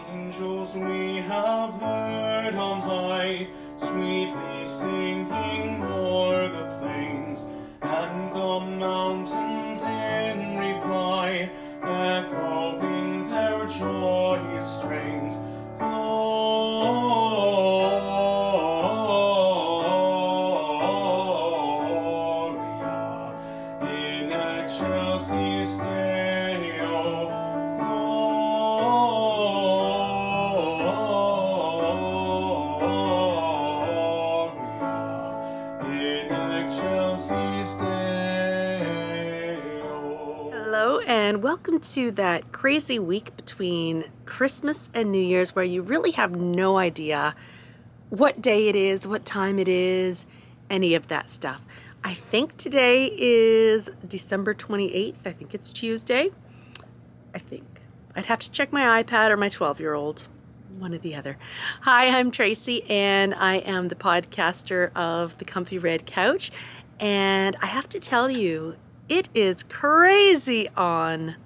Angels we have heard on high, sweetly singing o'er the plains, and the mountains in reply, echoing their joyous strains. Gloria in excelsis Deo. Hello and welcome to that crazy week between Christmas and New Year's where you really have no idea what day it is, what time it is, any of that stuff. I think today is December 28th. I think it's Tuesday. I think. I'd have to check my iPad or my 12-year-old. One or the other. Hi, I'm Tracy and I am the podcaster of The Comfy Red Couch. And I have to tell you, it is crazy on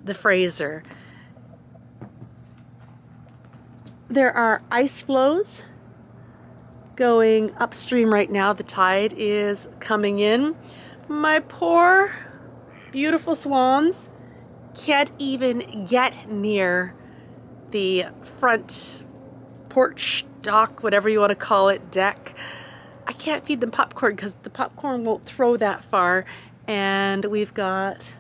the Fraser. There are ice flows going upstream right now. The tide is coming in. My poor, beautiful swans can't even get near the front porch, dock, whatever you want to call it, deck. I can't feed them popcorn because the popcorn won't throw that far. And we've got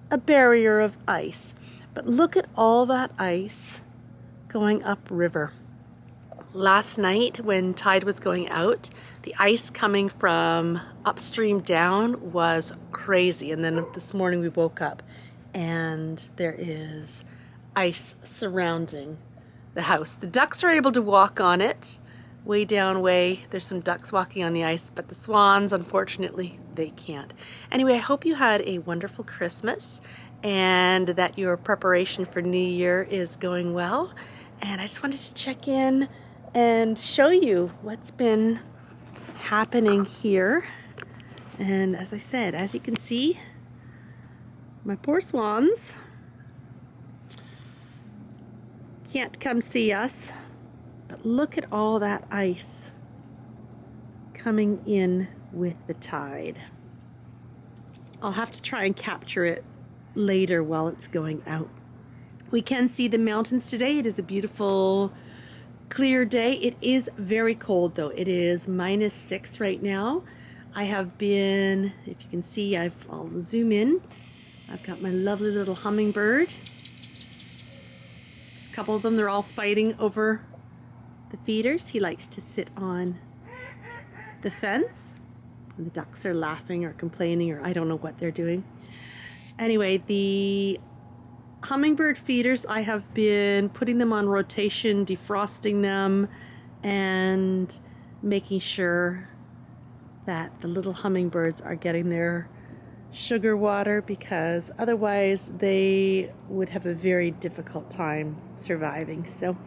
a barrier of ice. But look at all that ice going upriver. Last night when tide was going out, the ice coming from upstream down was crazy. And then this morning we woke up and there is ice surrounding the house. The ducks are able to walk on it. Way down way, there's some ducks walking on the ice, but the swans, unfortunately, they can't. Anyway, I hope you had a wonderful Christmas and that your preparation for New Year is going well. And I just wanted to check in and show you what's been happening here. And as I said, as you can see, my poor swans can't come see us. But look at all that ice coming in with the tide. I'll have to try and capture it later while it's going out. We can see the mountains today. It is a beautiful, clear day. It is very cold though. It is -6 right now. I have been, if you can see, I'll zoom in. I've got my lovely little hummingbird. There's a couple of them, they're all fighting over the feeders. He likes to sit on the fence. And the ducks are laughing or complaining or I don't know what they're doing. Anyway, the hummingbird feeders, I have been putting them on rotation, defrosting them, and making sure that the little hummingbirds are getting their sugar water, because otherwise they would have a very difficult time surviving. So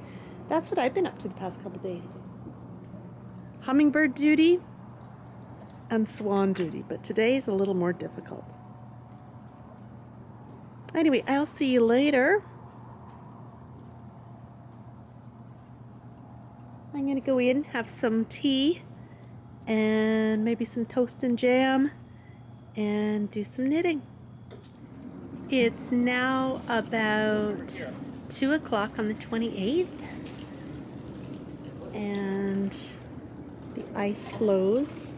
that's what I've been up to the past couple days. Hummingbird duty and swan duty, but today's a little more difficult. Anyway, I'll see you later. I'm gonna go in, have some tea and maybe some toast and jam and do some knitting. It's now about 2 o'clock on the 28th. And the ice flows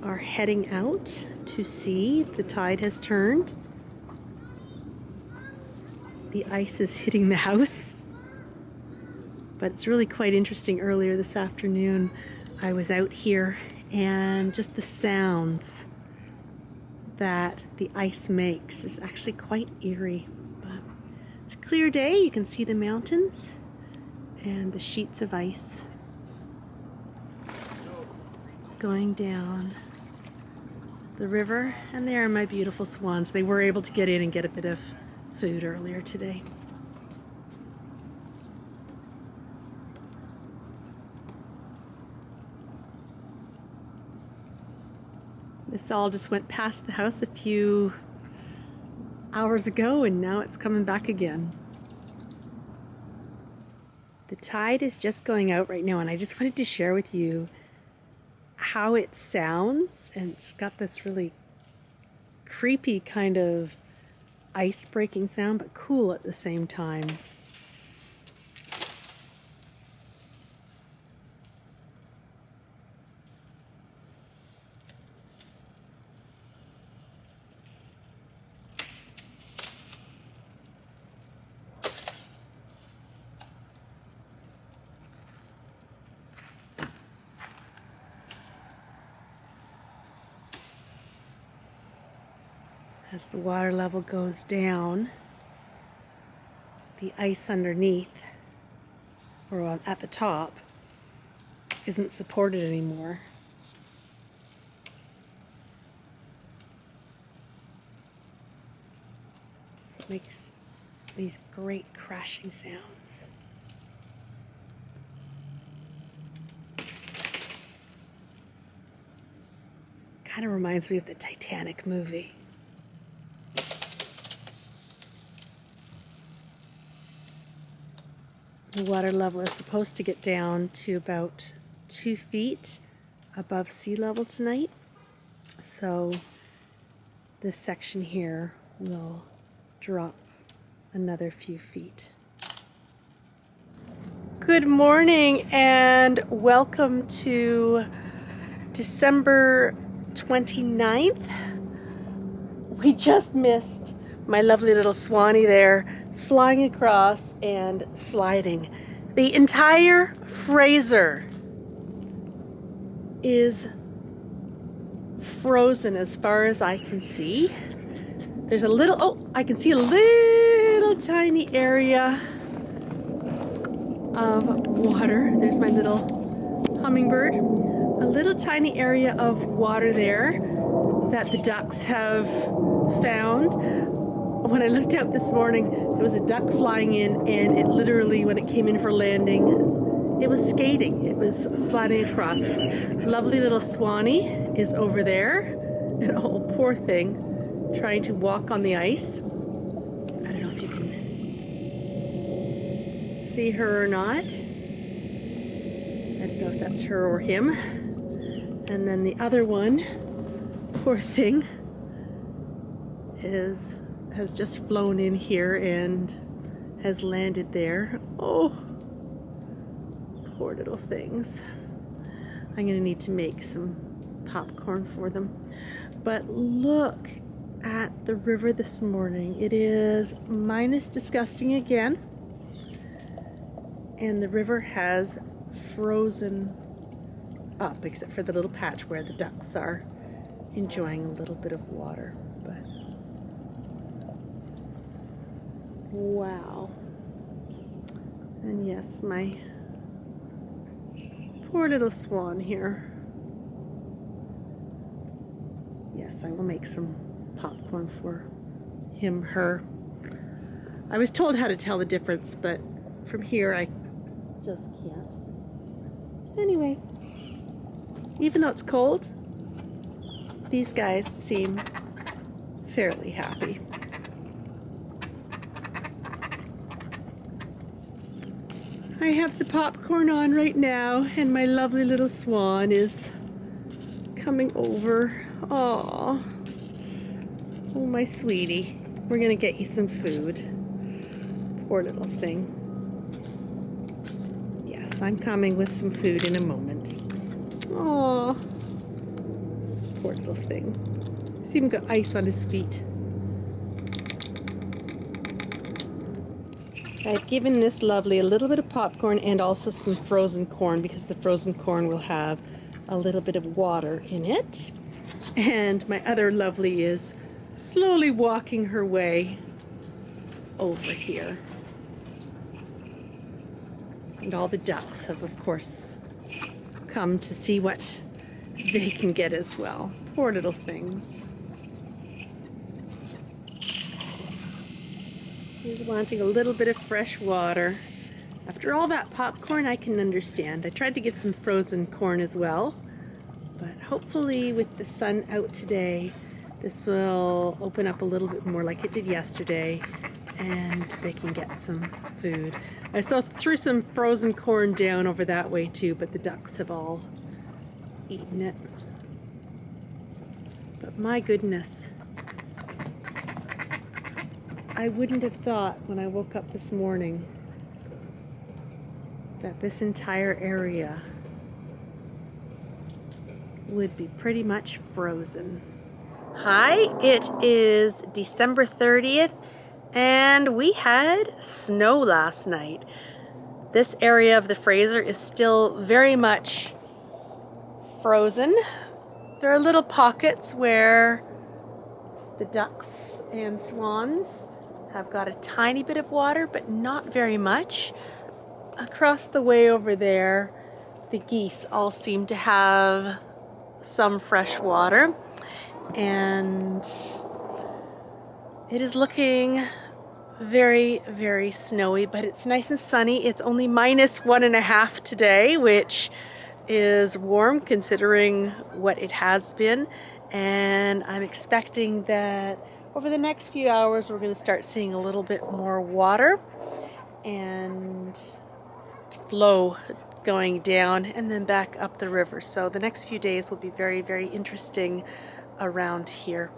are heading out to sea. The tide has turned. The ice is hitting the house. But it's really quite interesting. Earlier this afternoon, I was out here and just the sounds that the ice makes is actually quite eerie. But it's a clear day. You can see the mountains and the sheets of ice going down the river. And there are my beautiful swans. They were able to get in and get a bit of food earlier today. This all just went past the house a few hours ago and now it's coming back again. The tide is just going out right now, and I just wanted to share with you how it sounds. And it's got this really creepy kind of ice breaking sound, but cool at the same time. As the water level goes down, the ice underneath, or at the top, isn't supported anymore. So it makes these great crashing sounds. Kind of reminds me of the Titanic movie. The water level is supposed to get down to about 2 feet above sea level tonight. So this section here will drop another few feet. Good morning and welcome to December 29th. We just missed my lovely little Swanee there, flying across and sliding. The entire Fraser is frozen as far as I can see. There's a little, oh, I can see a little tiny area of water. There's my little hummingbird. A little tiny area of water there that the ducks have found. When I looked out this morning, there was a duck flying in, and it literally, when it came in for landing, it was skating. It was sliding across. Lovely little Swanee is over there, and oh, poor thing, trying to walk on the ice. I don't know if you can see her or not. I don't know if that's her or him. And then the other one, poor thing, has just flown in here and has landed there. Oh, poor little things. I'm gonna need to make some popcorn for them. But look at the river this morning. It is minus disgusting again, and the river has frozen up, except for the little patch where the ducks are enjoying a little bit of water. But wow. And yes, my poor little swan here. Yes, I will make some popcorn for him, her. I was told how to tell the difference, but from here I just can't. Anyway, even though it's cold, these guys seem fairly happy. I have the popcorn on right now, and my lovely little swan is coming over. Aww. Oh, my sweetie. We're gonna get you some food. Poor little thing. Yes, I'm coming with some food in a moment. Aww. Poor little thing. He's even got ice on his feet. I've given this lovely a little bit of popcorn and also some frozen corn, because the frozen corn will have a little bit of water in it. And my other lovely is slowly walking her way over here. And all the ducks have, of course, come to see what they can get as well. Poor little things. He's wanting a little bit of fresh water. After all that popcorn, I can understand. I tried to get some frozen corn as well, but hopefully with the sun out today, this will open up a little bit more like it did yesterday, and they can get some food. I threw some frozen corn down over that way too, but the ducks have all eaten it. But my goodness, I wouldn't have thought when I woke up this morning that this entire area would be pretty much frozen. Hi, it is December 30th and we had snow last night. This area of the Fraser is still very much frozen. There are little pockets where the ducks and swans have got a tiny bit of water, but not very much. Across the way over there, the geese all seem to have some fresh water, and it is looking very, very snowy, but it's nice and sunny. It's only -1.5 today, which is warm considering what it has been, and I'm expecting that over the next few hours we're going to start seeing a little bit more water and flow going down and then back up the river. So the next few days will be very, very interesting around here.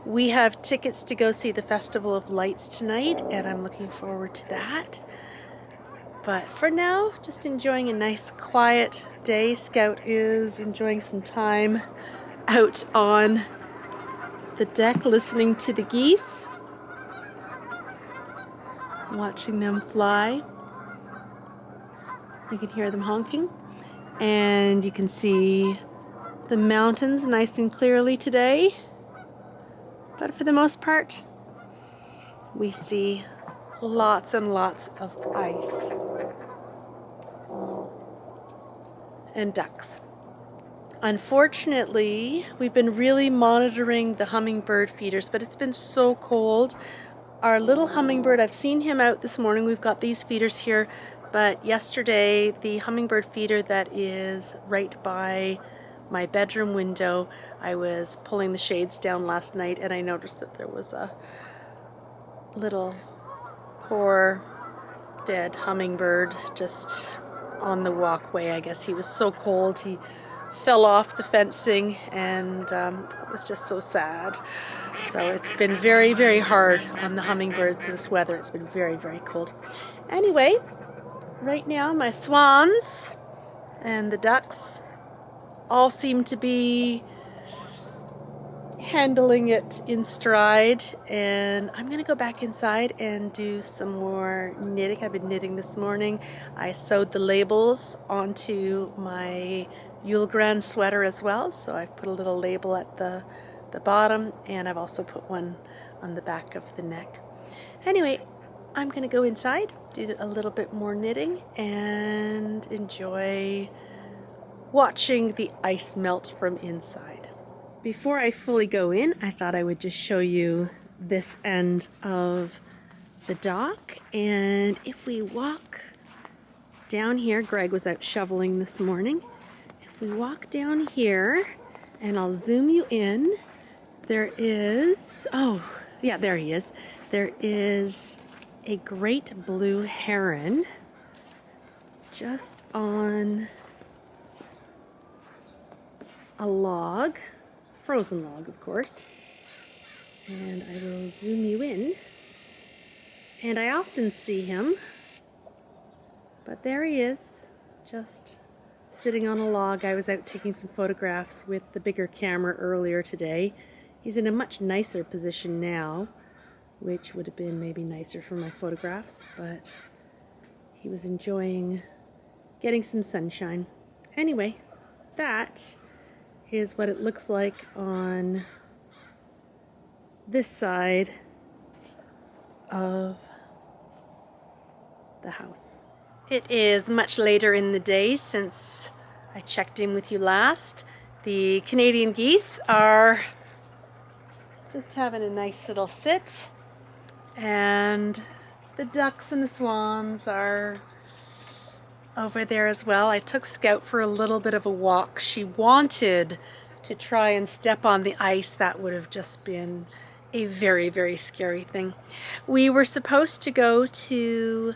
We have tickets to go see the Festival of Lights tonight, and I'm looking forward to that. But for now, just enjoying a nice quiet day. Scout is enjoying some time out on the deck listening to the geese, watching them fly. You can hear them honking, and you can see the mountains nice and clearly today. But for the most part, we see lots and lots of ice and ducks. Unfortunately, we've been really monitoring the hummingbird feeders, but it's been so cold. Our little hummingbird, I've seen him out this morning. We've got these feeders here, but yesterday the hummingbird feeder that is right by my bedroom window, I was pulling the shades down last night and I noticed that there was a little poor dead hummingbird just on the walkway. I guess he was so cold he fell off the fencing, and it was just so sad. So it's been very, very hard on the hummingbirds this weather. It's been very, very cold. Anyway, right now my swans and the ducks all seem to be handling it in stride, and I'm gonna go back inside and do some more knitting. I've been knitting this morning. I sewed the labels onto my Yule Grand sweater as well, so I've put a little label at the bottom, and I've also put one on the back of the neck. Anyway, I'm gonna go inside, do a little bit more knitting, and enjoy watching the ice melt from inside. Before I fully go in, I thought I would just show you this end of the dock. And if we walk down here, Greg was out shoveling this morning. If we walk down here, and I'll zoom you in, there is, oh yeah, there he is. There is a great blue heron just on a log, frozen log of course, and I will zoom you in, and I often see him, but there he is, just sitting on a log. I was out taking some photographs with the bigger camera earlier today. He's in a much nicer position now, which would have been maybe nicer for my photographs, but he was enjoying getting some sunshine. Anyway, that is what it looks like on this side of the house. It is much later in the day since I checked in with you last. The Canadian geese are just having a nice little sit, and the ducks and the swans are over there as well. I took Scout for a little bit of a walk. She wanted to try and step on the ice. That would have just been a very, very scary thing. We were supposed to go to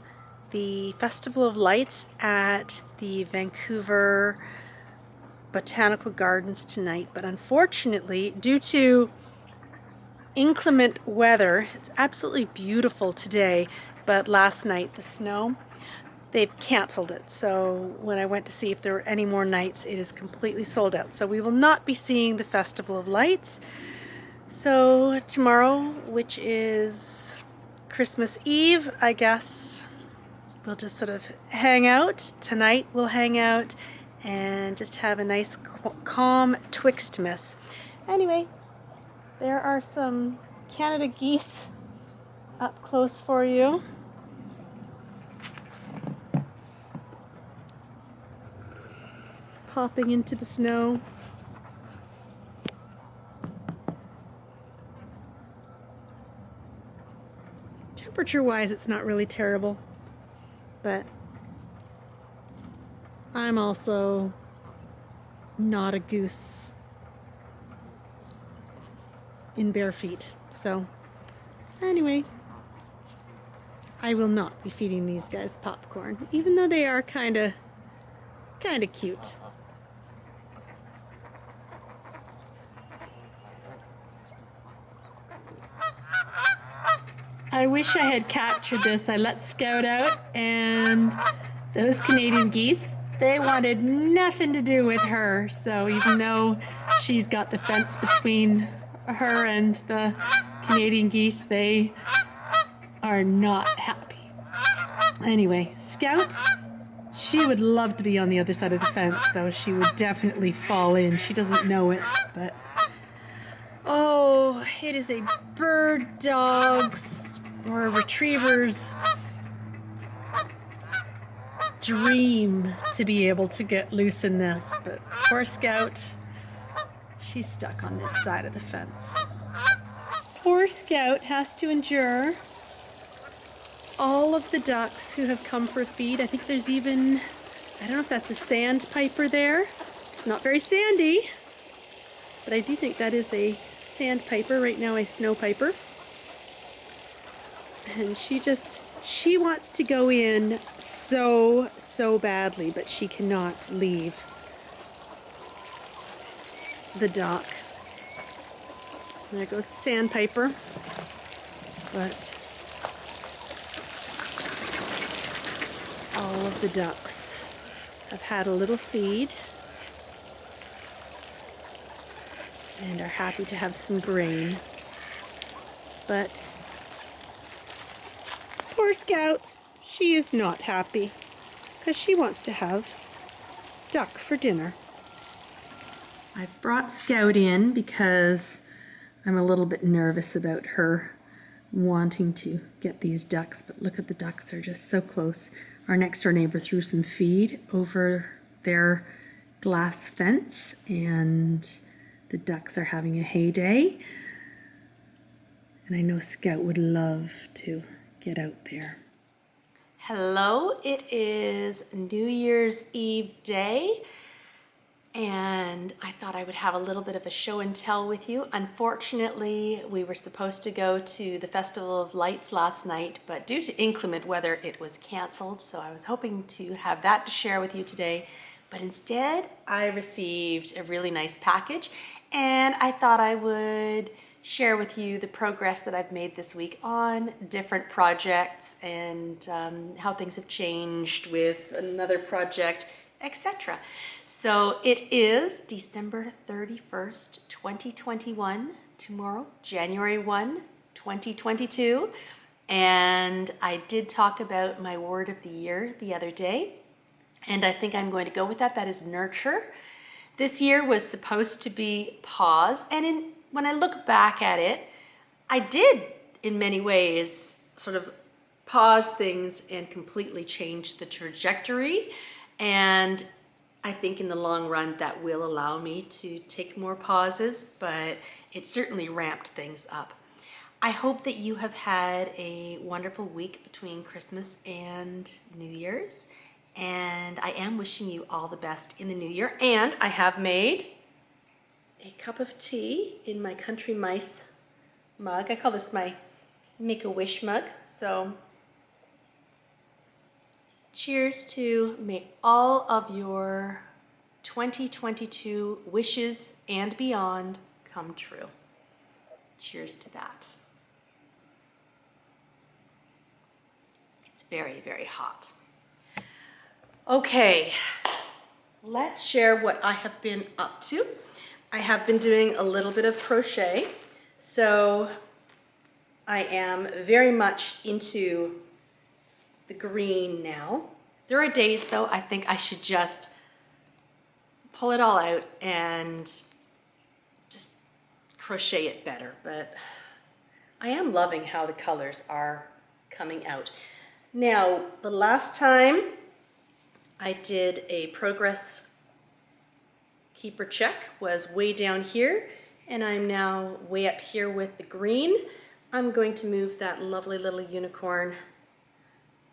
the Festival of Lights at the Vancouver Botanical Gardens tonight, but unfortunately, due to inclement weather, it's absolutely beautiful today, but last night, the snow, they've canceled it. So when I went to see if there were any more nights, it is completely sold out. So we will not be seeing the Festival of Lights. So tomorrow, which is Christmas Eve, I guess we'll just sort of hang out. Tonight we'll hang out and just have a nice calm Twixtmas. Anyway, there are some Canada geese up close for you. Popping into the snow. Temperature-wise, it's not really terrible, but I'm also not a goose in bare feet. So anyway, I will not be feeding these guys popcorn, even though they are kind of cute. I wish I had captured this. I let Scout out, and those Canadian geese, they wanted nothing to do with her. So even though she's got the fence between her and the Canadian geese, they are not happy. Anyway, Scout, she would love to be on the other side of the fence, though she would definitely fall in. She doesn't know it, but oh, it is a bird dog's or a retriever's dream to be able to get loose in this, but poor Scout, she's stuck on this side of the fence. Poor Scout has to endure all of the ducks who have come for a feed. I think there's even, I don't know if that's a sandpiper there. It's not very sandy, but I do think that is a sandpiper, right now a snowpiper. And she wants to go in so badly, but she cannot leave the dock. There goes the sandpiper. But all of the ducks have had a little feed and are happy to have some grain. But poor Scout, she is not happy because she wants to have duck for dinner. I've brought Scout in because I'm a little bit nervous about her wanting to get these ducks, but look at the ducks, they're just so close. Our next door neighbor threw some feed over their glass fence and the ducks are having a heyday. And I know Scout would love to get out there. Hello, it is New Year's Eve day, and I thought I would have a little bit of a show and tell with you. Unfortunately, we were supposed to go to the Festival of Lights last night, but due to inclement weather, it was canceled, so I was hoping to have that to share with you today. But instead, I received a really nice package, and I thought I would share with you the progress that I've made this week on different projects and how things have changed with another project, etc. So it is December 31st, 2021, tomorrow, January 1, 2022. And I did talk about my word of the year the other day, and I think I'm going to go with that. That is nurture. This year was supposed to be pause, and when I look back at it, I did, in many ways, sort of pause things and completely change the trajectory. And I think in the long run, that will allow me to take more pauses, but it certainly ramped things up. I hope that you have had a wonderful week between Christmas and New Year's. And I am wishing you all the best in the new year. And I have made a cup of tea in my Country Mice mug. I call this my Make-A-Wish mug. So cheers to may all of your 2022 wishes and beyond come true. Cheers to that. It's very, very hot. Okay, let's share what I have been up to. I have been doing a little bit of crochet, so I am very much into the green now. There are days though I think I should just pull it all out and just crochet it better, but I am loving how the colors are coming out. Now, the last time I did a progress keeper check was way down here, and I'm now way up here with the green. I'm going to move that lovely little unicorn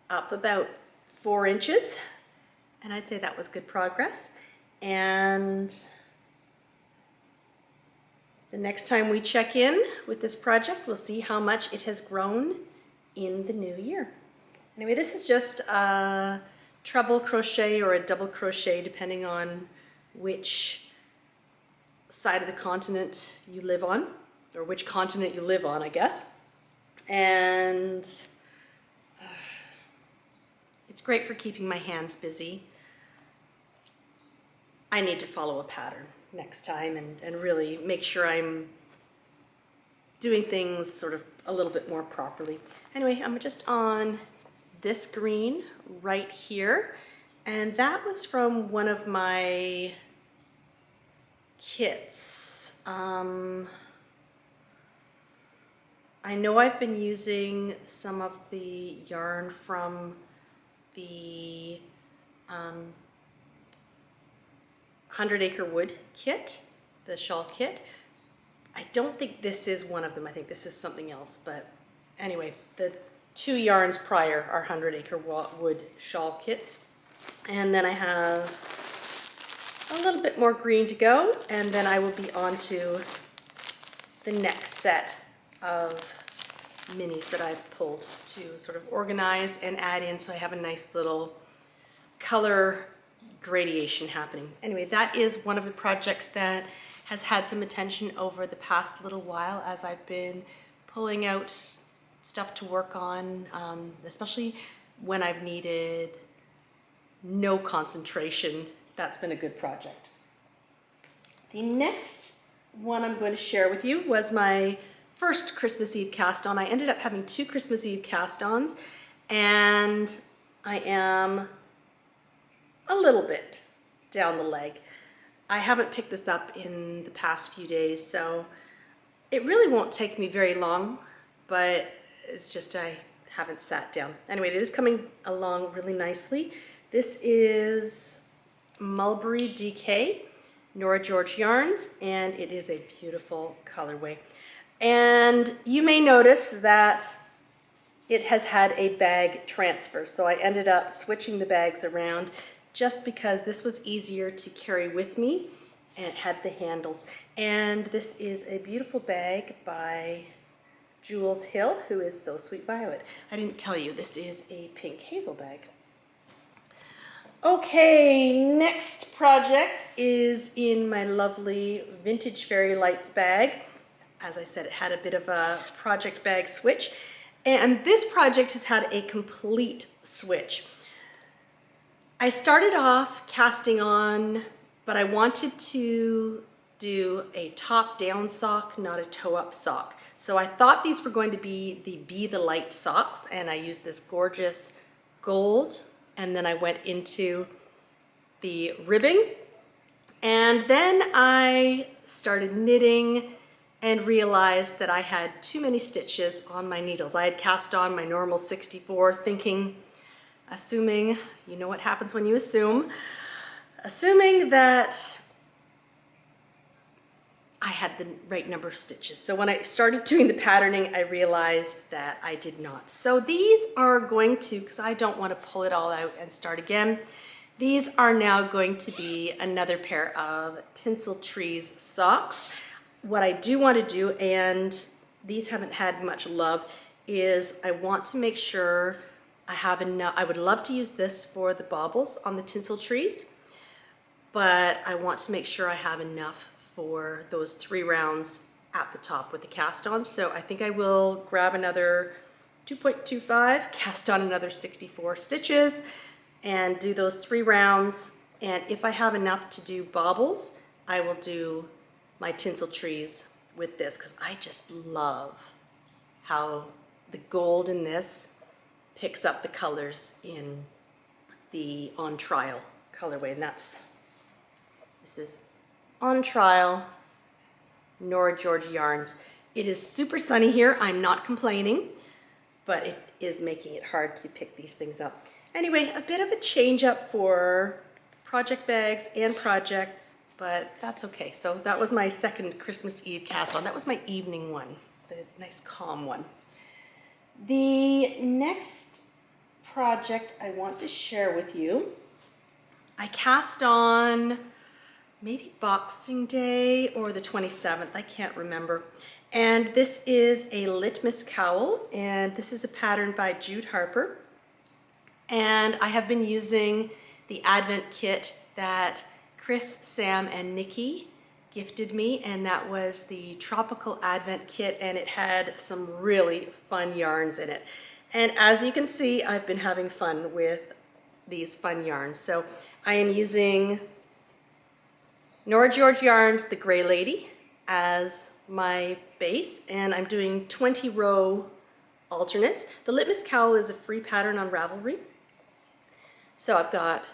up about 4 inches, and I'd say that was good progress. And the next time we check in with this project, we'll see how much it has grown in the new year. Anyway, this is just a treble crochet or a double crochet depending on which side of the continent you live on, or which continent you live on, I guess. And it's great for keeping my hands busy. I need to follow a pattern next time and really make sure I'm doing things sort of a little bit more properly. Anyway, I'm just on this green right here, and that was from one of my kits. I know I've been using some of the yarn from the 100 Acre Wood kit, the shawl kit. I don't think this is one of them. I think this is something else, but anyway, the 2 yarns prior are 100 Acre Wood shawl kits. And then I have a little bit more green to go, and then I will be on to the next set of minis that I've pulled to sort of organize and add in, so I have a nice little color gradation happening. Anyway, that is one of the projects that has had some attention over the past little while as I've been pulling out stuff to work on, especially when I've needed no concentration. That's been a good project. The next one I'm going to share with you was my first Christmas Eve cast on. I ended up having 2 Christmas Eve cast ons, and I am a little bit down the leg. I haven't picked this up in the past few days, so it really won't take me very long, but it's just I haven't sat down. Anyway, it is coming along really nicely. This is Mulberry DK, Nora George yarns, and it is a beautiful colorway. And you may notice that it has had a bag transfer, so I ended up switching the bags around just because this was easier to carry with me, and it had the handles. And this is a beautiful bag by Jules Hill, who is So Sweet Violet. I didn't tell you, this is a pink hazel bag. Okay, next project is in my lovely Vintage Fairy Lights bag. As I said, it had a bit of a project bag switch, and this project has had a complete switch. I started off casting on, but I wanted to do a top-down sock, not a toe-up sock. So I thought these were going to be the Light socks, and I used this gorgeous gold, and then I went into the ribbing, and then I started knitting and realized that I had too many stitches on my needles. I had cast on my normal 64, assuming, you know what happens when you assume, assuming that I had the right number of stitches. So when I started doing the patterning, I realized that I did not. So these are going to, because I don't want to pull it all out and start again, these are now going to be another pair of Tinsel Trees socks. What I do want to do, and these haven't had much love, is I want to make sure I have enough. I would love to use this for the baubles on the tinsel trees, but I want to make sure I have enough for those 3 rounds at the top with the cast on. So I think I will grab another 2.25, cast on another 64 stitches, and do those 3 rounds. And if I have enough to do baubles, I will do my tinsel trees with this, because I just love how the gold in this picks up the colors in the On Trial colorway. And this is On Trial Nora George yarns. It is super sunny here. I'm not complaining, but it is making it hard to pick these things up. Anyway, a bit of a change up for project bags and projects, but that's okay. So that was my second Christmas Eve cast on. That was my evening one, the nice calm one. The next project I want to share with you, I cast on maybe Boxing Day or the 27th, I can't remember. And this is a Litmus Cowl, and this is a pattern by Jude Harper. And I have been using the Advent kit that Chris, Sam, and Nikki gifted me, and that was the Tropical Advent kit, and it had some really fun yarns in it. And as you can see, I've been having fun with these fun yarns. So I am using Nora George Yarns, the Gray Lady, as my base, and I'm doing 20 row alternates. The Litmus Cowl is a free pattern on Ravelry. So I've got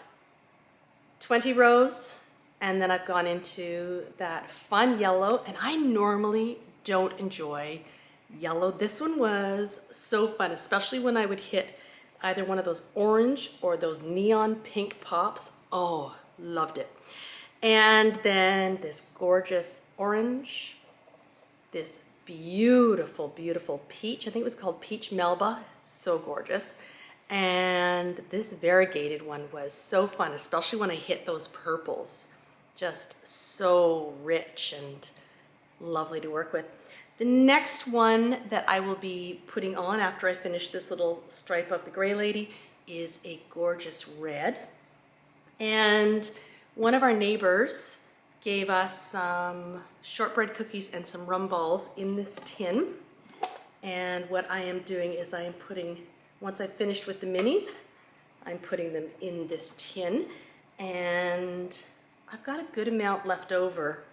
20 rows, and then I've gone into that fun yellow, and I normally don't enjoy yellow. This one was so fun, especially when I would hit either one of those orange or those neon pink pops. Oh, loved it. And then this gorgeous orange, this beautiful, beautiful peach. I think it was called Peach Melba. So gorgeous. And this variegated one was so fun, especially when I hit those purples. Just so rich and lovely to work with. The next one that I will be putting on after I finish this little stripe of the Gray Lady is a gorgeous red. And one of our neighbors gave us some shortbread cookies and some rum balls in this tin. And what I am doing is I am putting, once I've finished with the minis, I'm putting them in this tin. And I've got a good amount left over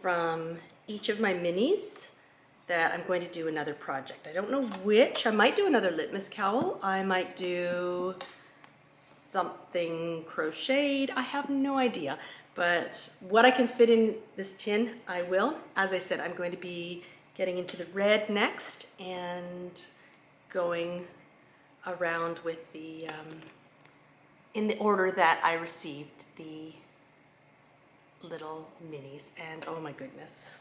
from each of my minis that I'm going to do another project. I don't know which. I might do another Litmus Cowl. I might do something crocheted. I have no idea. But what I can fit in this tin, I will. As I said, I'm going to be getting into the red next and going around with the, in the order that I received the little minis. And oh my goodness,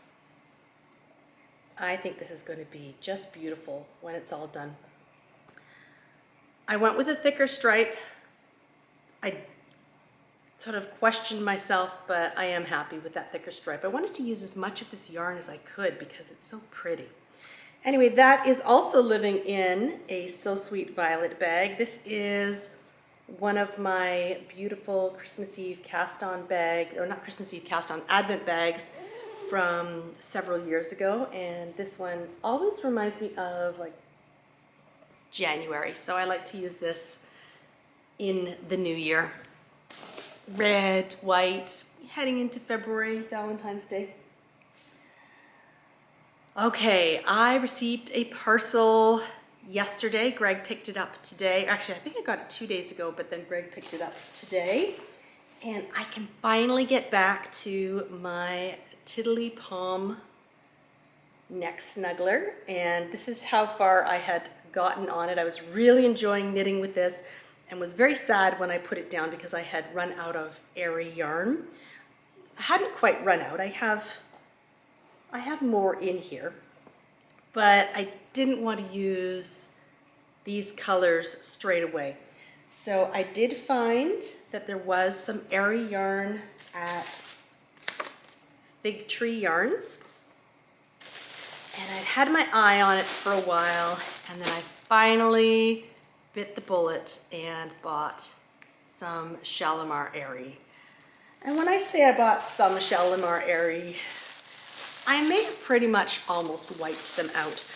I think this is going to be just beautiful when it's all done. I went with a thicker stripe. I sort of questioned myself, but I am happy with that thicker stripe. I wanted to use as much of this yarn as I could because it's so pretty. Anyway, that is also living in a So Sweet Violet bag. This is one of my beautiful Christmas Eve cast on bag, or not Christmas Eve cast on, Advent bags from several years ago. And this one always reminds me of like January. So I like to use this in the new year. Red, white, heading into February, Valentine's Day. Okay, I received a parcel yesterday. Greg picked it up today. Actually, I think I got it 2 days ago, but then Greg picked it up today. And I can finally get back to my Tiddly Palm neck snuggler. And this is how far I had gotten on it. I was really enjoying knitting with this and was very sad when I put it down because I had run out of airy yarn. I hadn't quite run out. I have more in here, but I didn't want to use these colors straight away. So I did find that there was some airy yarn at Fig Tree Yarns. And I'd had my eye on it for a while, and then I finally bit the bullet and bought some Shalimar Airy. And when I say I bought some Shalimar Airy, I may have pretty much almost wiped them out.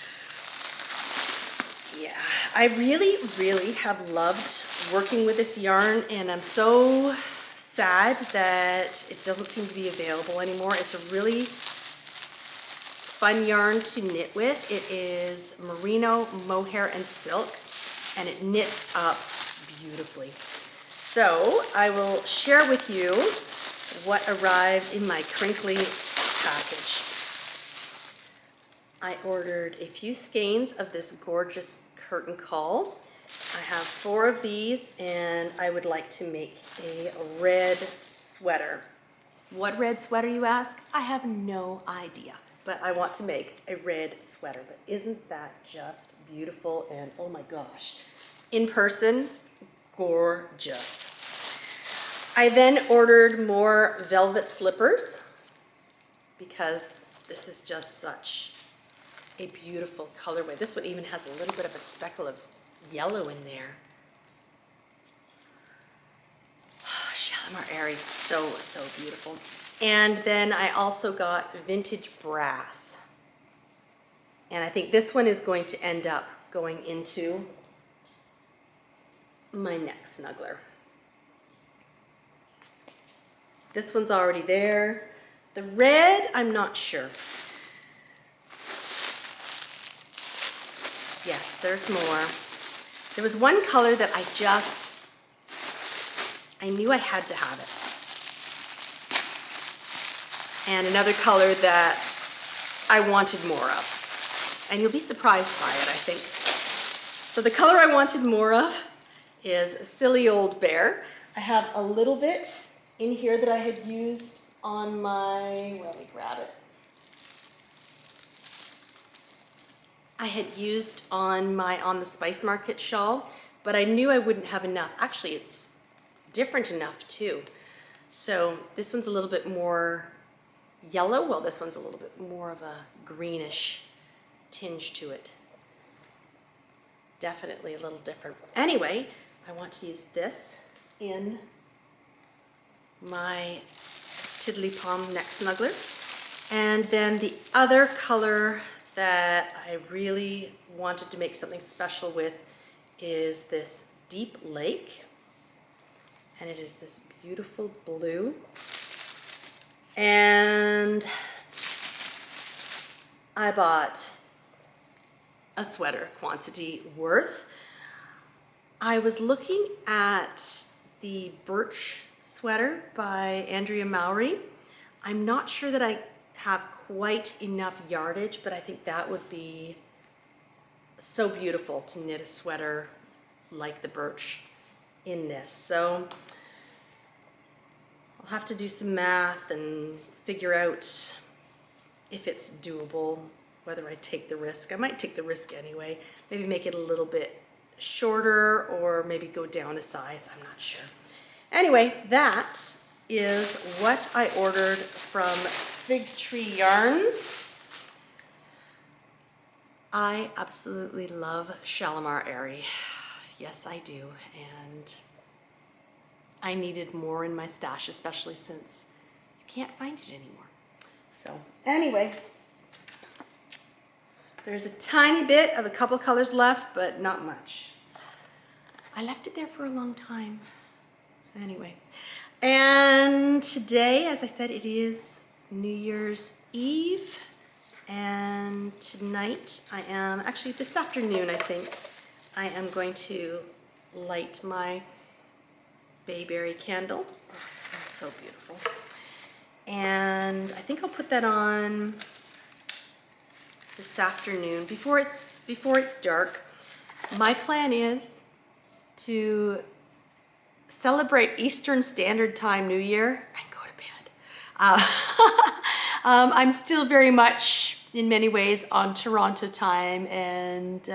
Yeah, I really, really have loved working with this yarn, and I'm so sad that it doesn't seem to be available anymore. It's a really fun yarn to knit with. It is merino, mohair, and silk, and it knits up beautifully. So I will share with you what arrived in my crinkly package. I ordered a few skeins of this gorgeous curtain caul. I have 4 of these, and I would like to make a red sweater. What red sweater, you ask? I have no idea, but I want to make a red sweater. But isn't that just beautiful? And oh my gosh, in person, gorgeous. I then ordered more velvet slippers because this is just such a beautiful colorway. This one even has a little bit of a speckle of yellow in there. Shalimar Airy, so beautiful. And then I also got vintage brass. And I think this one is going to end up going into my next snuggler. This one's already there. The red, I'm not sure. Yes, there's more. There was one color that I knew I had to have it. And another color that I wanted more of. And you'll be surprised by it, I think. So the color I wanted more of is Silly Old Bear. I have a little bit in here that I had used on my, let me grab it. I had used on the Spice Market shawl, but I knew I wouldn't have enough. Actually, it's different enough too. So this one's a little bit more yellow, while this one's a little bit more of a greenish tinge to it. Definitely a little different. Anyway, I want to use this in my Tiddly Palm neck snuggler. And then the other color that I really wanted to make something special with is this Deep Lake. And it is this beautiful blue. And I bought a sweater quantity worth. I was looking at the birch sweater by Andrea Mowry. I'm not sure that I have quite enough yardage, but I think that would be so beautiful to knit a sweater like the birch in this. So I'll have to do some math and figure out if it's doable, whether I take the risk. I might take the risk anyway. Maybe make it a little bit shorter or maybe go down a size, I'm not sure. Anyway, that is what I ordered from Fig Tree Yarns. I absolutely love Shalimar Airy. Yes, I do. And I needed more in my stash, especially since you can't find it anymore. So anyway, there's a tiny bit of a couple colors left, but not much. I left it there for a long time. Anyway, and today, as I said, it is New Year's Eve, and tonight I am, actually this afternoon I think, I am going to light my bayberry candle. Oh, it smells so beautiful. And I think I'll put that on this afternoon before it's dark. My plan is to celebrate Eastern Standard Time New Year and go to bed. I'm still very much, in many ways, on Toronto time, and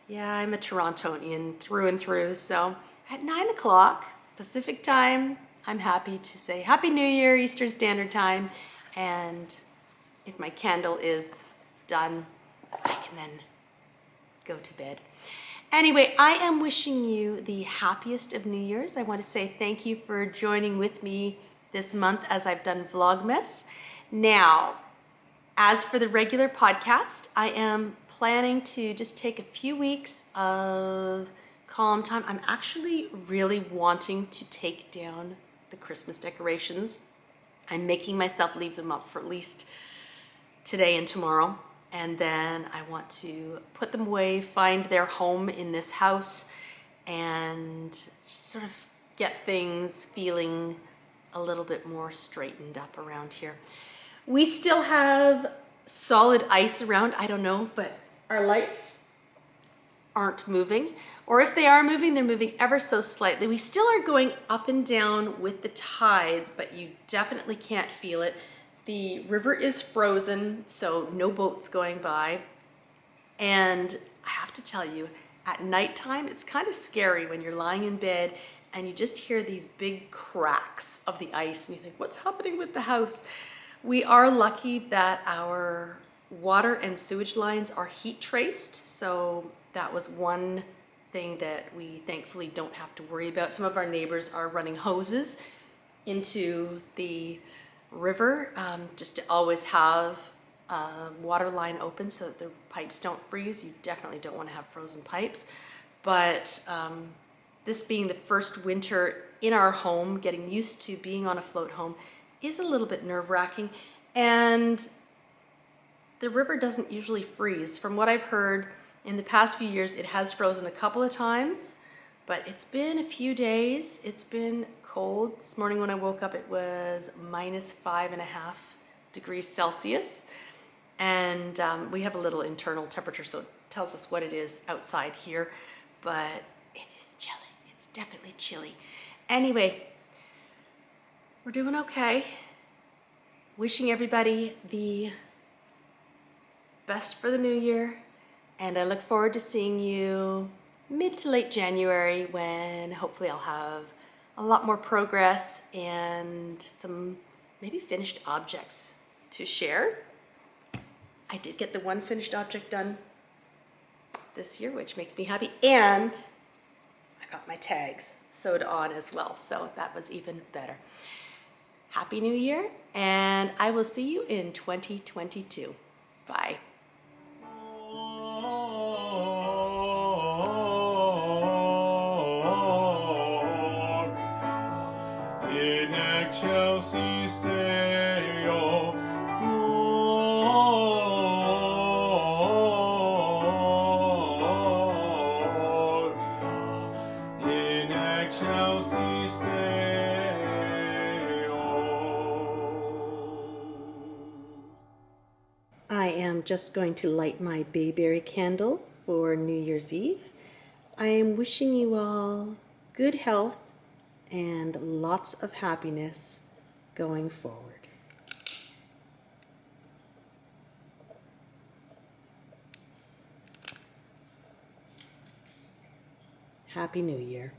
yeah, I'm a Torontonian through and through. So at 9 o'clock Pacific time, I'm happy to say Happy New Year, Eastern Standard Time, and if my candle is done, I can then go to bed. Anyway, I am wishing you the happiest of New Year's. I want to say thank you for joining with me this month as I've done Vlogmas. Now, as for the regular podcast, I am planning to just take a few weeks of calm time. I'm actually really wanting to take down the Christmas decorations. I'm making myself leave them up for at least today and tomorrow. And then I want to put them away, find their home in this house, and just sort of get things feeling a little bit more straightened up around here. We still have solid ice around, I don't know, but our lights aren't moving. Or if they are moving, they're moving ever so slightly. We still are going up and down with the tides, but you definitely can't feel it. The river is frozen, so no boats going by. And I have to tell you, at nighttime, it's kind of scary when you're lying in bed and you just hear these big cracks of the ice and you think, what's happening with the house? We are lucky that our water and sewage lines are heat traced, so that was one thing that we thankfully don't have to worry about. Some of our neighbors are running hoses into the river just to always have a water line open so that the pipes don't freeze. You definitely don't want to have frozen pipes. But this being the first winter in our home, getting used to being on a float home is a little bit nerve-wracking. And the river doesn't usually freeze. From what I've heard, in the past few years, it has frozen a couple of times, but it's been a few days. It's been cold. This morning when I woke up, it was -5.5 degrees Celsius. And we have a little internal temperature, so it tells us what it is outside here, but it is chilly. It's definitely chilly. Anyway, we're doing okay. Wishing everybody the best for the new year, and I look forward to seeing you mid to late January when hopefully I'll have a lot more progress and some maybe finished objects to share. I did get the one finished object done this year, which makes me happy, and I got my tags sewed on as well, so that was even better. Happy New Year, and I will see you in 2022. Bye. In excelsis Deo, Gloria, in excelsis Deo. I am just going to light my bayberry candle for New Year's Eve. I am wishing you all good health and lots of happiness going forward. Happy New Year.